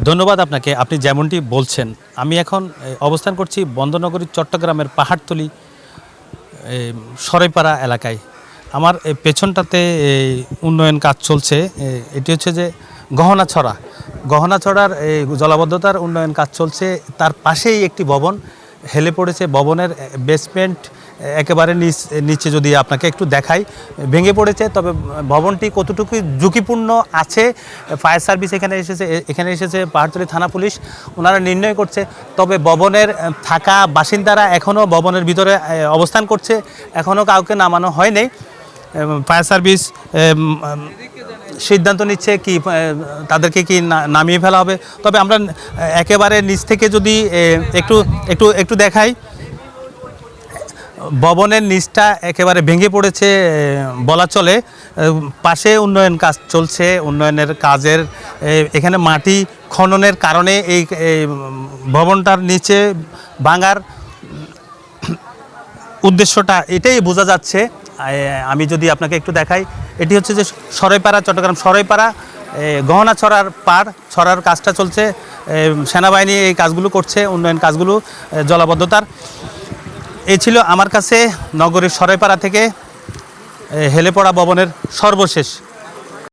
ধন্যবাদ আপনাকে। আপনি যেমনটি বলছেন, আমি এখন অবস্থান করছি বন্দরনগরী চট্টগ্রামের পাহাড়তলী সরাইপাড়া এলাকায়। আমার পেছনটাতে উন্নয়ন কাজ চলছে। এটি হচ্ছে যে গহনাছড়ার জলাবদ্ধতার উন্নয়ন কাজ চলছে। তার পাশেই একটি ভবন হেলে পড়েছে। ভবনের বেসমেন্ট একেবারে নিচে যদি আপনাকে একটু দেখাই, ভেঙে পড়েছে। তবে ভবনটি কতটুকু ঝুঁকিপূর্ণ আছে, ফায়ার সার্ভিস এখানে এসেছে পাহাড়তলী থানা পুলিশ, ওনারা নির্ণয় করছে। তবে ভবনের থাকা বাসিন্দারা এখনও ভবনের ভিতরে অবস্থান করছে, এখনও কাউকে নামানো হয়নি। ফায়ার সার্ভিস সিদ্ধান্ত নিচ্ছে কি তাদেরকে কি নামিয়ে ফেলা হবে। তবে আমরা একেবারে নিচ থেকে যদি একটু একটু একটু দেখাই, ভবনের নিচটা একেবারে ভেঙে পড়েছে বলা চলে। পাশে উন্নয়ন কাজ চলছে। উন্নয়নের কাজের এখানে মাটি খননের কারণে এই ভবনটার নিচে ভাঙার উদ্দেশ্যটা এটাই বোঝা যাচ্ছে। আমি যদি আপনাকে একটু দেখাই, এটি হচ্ছে যে চট্টগ্রাম সরাইপাড়া ছড়ার কাজটা চলছে। সেনাবাহিনী এই কাজগুলো করছে, উন্নয়ন কাজগুলো জলাবদ্ধতার। এই ছিল আমার কাছে নগরীর সরাইপাড়া থেকে হেলে পড়া ভবনের সর্বশেষ